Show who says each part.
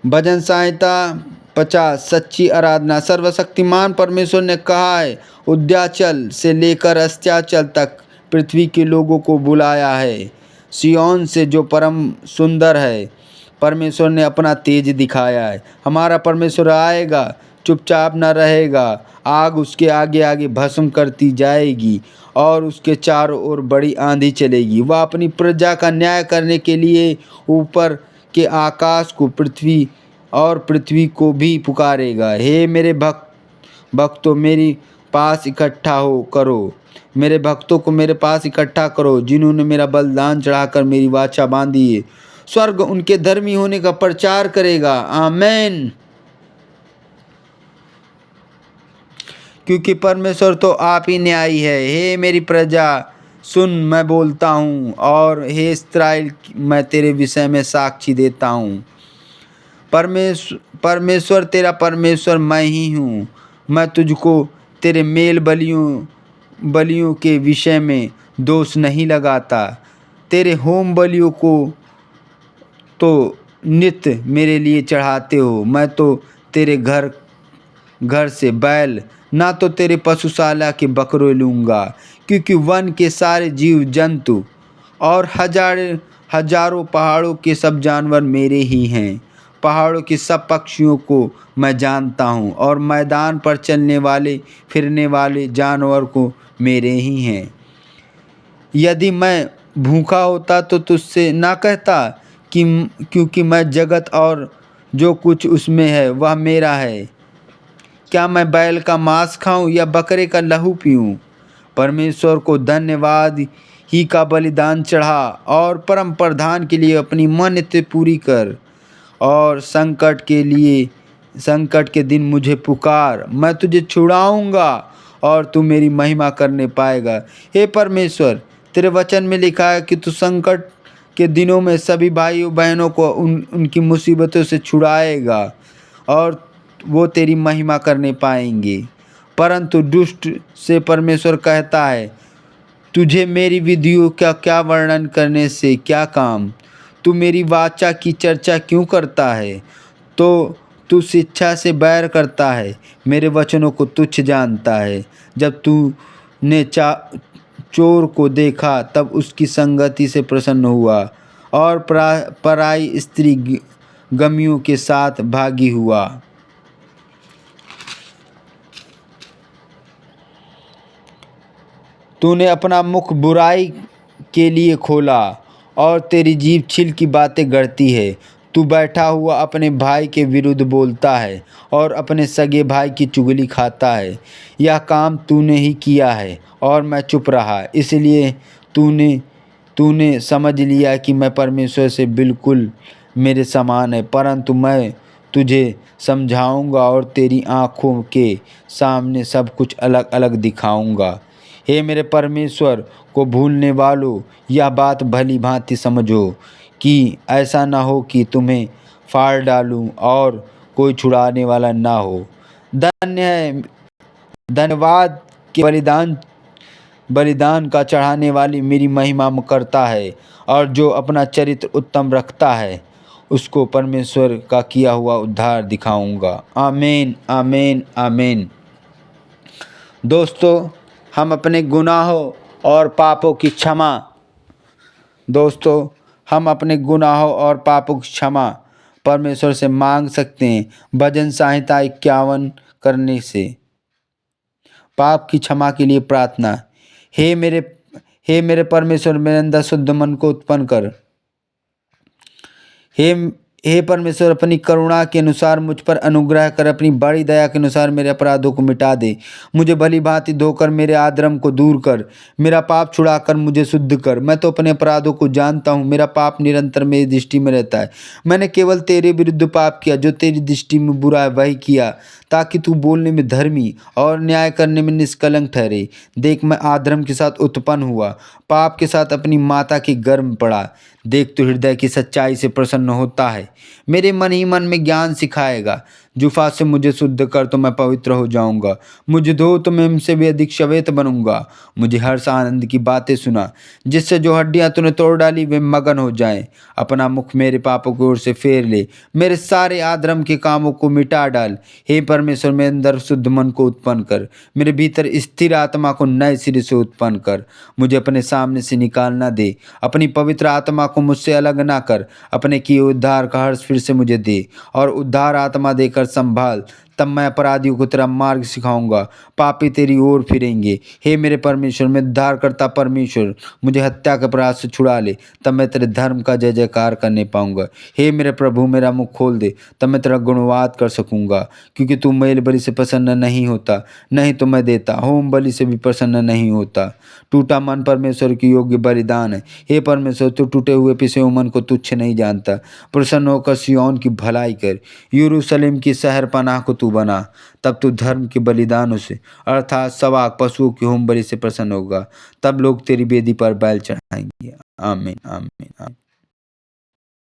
Speaker 1: भजन संहिता 50। सच्ची आराधना। सर्वशक्तिमान परमेश्वर ने कहा है, उद्याचल से लेकर अस्त्याचल तक पृथ्वी के लोगों को बुलाया है। सिय्योन से जो परम सुंदर है, परमेश्वर ने अपना तेज दिखाया है। हमारा परमेश्वर आएगा, चुपचाप न रहेगा। आग उसके आगे आगे भस्म करती जाएगी और उसके चारों ओर बड़ी आंधी चलेगी। वह अपनी प्रजा का न्याय करने के लिए ऊपर के आकाश को पृथ्वी को भी पुकारेगा। हे मेरे भक्तों, मेरे पास इकट्ठा हो करो। मेरे भक्तों को मेरे पास इकट्ठा करो, जिन्होंने मेरा बलिदान चढ़ाकर मेरी वाचा बांधी है। स्वर्ग उनके धर्मी होने का प्रचार करेगा। आमीन। क्योंकि परमेश्वर तो आप ही न्यायी है। हे मेरी प्रजा सुन, मैं बोलता हूँ, और हे इस्राएल, मैं तेरे विषय में साक्षी देता हूँ। परमेश्वर तेरा परमेश्वर मैं ही हूँ। मैं तुझको तेरे मेल बलियों के विषय में दोष नहीं लगाता। तेरे होम बलियों को तो नित्य मेरे लिए चढ़ाते हो। मैं तो तेरे घर से बैल, ना तो तेरे पशुशाला के बकरे लूँगा, क्योंकि वन के सारे जीव जंतु और हजारों पहाड़ों के सब जानवर मेरे ही हैं। पहाड़ों के सब पक्षियों को मैं जानता हूँ, और मैदान पर चलने वाले फिरने वाले जानवर को मेरे ही हैं। यदि मैं भूखा होता तो तुझसे ना कहता कि क्योंकि मैं जगत और जो कुछ उसमें है वह मेरा है। क्या मैं बैल का मांस खाऊं या बकरे का लहू पीऊं? परमेश्वर को धन्यवाद ही का बलिदान चढ़ा, और परम प्रधान के लिए अपनी मन्नतें पूरी कर। और संकट के दिन मुझे पुकार, मैं तुझे छुड़ाऊंगा और तू मेरी महिमा करने पाएगा। हे परमेश्वर, तेरे वचन में लिखा है कि तू संकट के दिनों में सभी भाइयों बहनों को उनकी मुसीबतों से छुड़ाएगा और वो तेरी महिमा करने पाएंगे। परंतु दुष्ट से परमेश्वर कहता है, तुझे मेरी विधियों का क्या वर्णन करने से क्या काम? तू मेरी वाचा की चर्चा क्यों करता है? तो तू शिक्षा से बैर करता है, मेरे वचनों को तुच्छ जानता है। जब तूने चोर को देखा तब उसकी संगति से प्रसन्न हुआ, और पराई स्त्री गमियों के साथ भागी हुआ। तूने अपना मुख बुराई के लिए खोला, और तेरी जीभ छिल की बातें गढ़ती है। तू बैठा हुआ अपने भाई के विरुद्ध बोलता है और अपने सगे भाई की चुगली खाता है। यह काम तूने ही किया है और मैं चुप रहा, इसलिए तूने समझ लिया कि मैं परमेश्वर से बिल्कुल मेरे समान है। परंतु मैं तुझे समझाऊंगा और तेरी आँखों के सामने सब कुछ अलग अलग दिखाऊंगा। हे मेरे परमेश्वर को भूलने वालों, यह बात भली भांति समझो कि ऐसा न हो कि तुम्हें फाड़ डालूं और कोई छुड़ाने वाला ना हो। धन्य है धन्यवाद के बलिदान का चढ़ाने वाली मेरी महिमा करता है, और जो अपना चरित्र उत्तम रखता है उसको परमेश्वर का किया हुआ उद्धार दिखाऊंगा। आमीन, आमीन, आमीन। दोस्तों, हम अपने गुनाहों और पापों की क्षमा परमेश्वर से मांग सकते हैं। भजन संहिता 51 करने से पाप की क्षमा के लिए प्रार्थना। हे मेरे परमेश्वर, मेरे अंदर शुद्ध मन को उत्पन्न कर। हे परमेश्वर, अपनी करुणा के अनुसार मुझ पर अनुग्रह कर। अपनी बड़ी दया के अनुसार मेरे अपराधों को मिटा दे। मुझे भली भांति धोकर मेरे आद्रम को दूर कर। मेरा पाप छुड़ाकर मुझे शुद्ध कर। मैं तो अपने अपराधों को जानता हूँ, मेरा पाप निरंतर मेरी दृष्टि में रहता है। मैंने केवल तेरे विरुद्ध पाप किया, जो तेरी दृष्टि में बुरा है वही किया, ताकि तू बोलने में धर्मी और न्याय करने में निष्कलंक ठहरे। देख, मैं आधर्म के साथ उत्पन्न हुआ, पाप के साथ अपनी माता के गर्भ में पड़ा। देख, तू हृदय की सच्चाई से प्रसन्न होता है, मेरे मन ही मन में ज्ञान सिखाएगा। जुफा से मुझे शुद्ध कर तो मैं पवित्र हो जाऊंगा। मुझे धो तो मैं इनसे भी अधिक श्वेत बनूंगा। मुझे हर्ष आनंद की बातें सुना, जिससे जो हड्डियां तूने तोड़ डाली वे मगन हो जाएं। अपना मुख मेरे पापों की ओर से फेर ले, मेरे सारे आधर्म के कामों को मिटा डाल। हे परमेश्वर, मेरे अंदर शुद्ध मन को उत्पन्न कर, मेरे भीतर स्थिर आत्मा को नए सिरे से उत्पन्न कर। मुझे अपने सामने से निकाल न दे, अपनी पवित्र आत्मा को मुझसे अलग ना कर। अपने किए उद्धार का हर्ष फिर से मुझे दे और उद्धार आत्मा देकर संभाल। तब मैं अपराधियों को तेरा मार्ग सिखाऊंगा, पापी तेरी ओर फिरेंगे। हे मेरे परमेश्वर, मैं उद्धार करता परमेश्वर, मुझे हत्या के अपराध से छुड़ा ले, तब मैं तेरे धर्म का जय जयकार करने पाऊंगा। हे मेरे प्रभु, मेरा मुख खोल दे, तब मैं तेरा गुणवाद कर सकूंगा। क्योंकि तू मेल बलि से प्रसन्न नहीं होता, नहीं तो मैं देता, होम बलि से भी प्रसन्न नहीं होता। टूटा मन परमेश्वर की योग्य बलिदान है। हे परमेश्वर, तू टूटे हुए पिसे हुए मन को तुच्छ नहीं जानता। प्रसन्न होकर सिय्योन की भलाई कर, यरूशलेम की शहर पनाह को तू बना। तब तू धर्म के बलिदानों से अर्थात सवाक पशुओं की होम बलि से प्रसन्न होगा। तब लोग तेरी वेदी पर बैल चढ़ाएंगे। आमीन आमीन आमीन।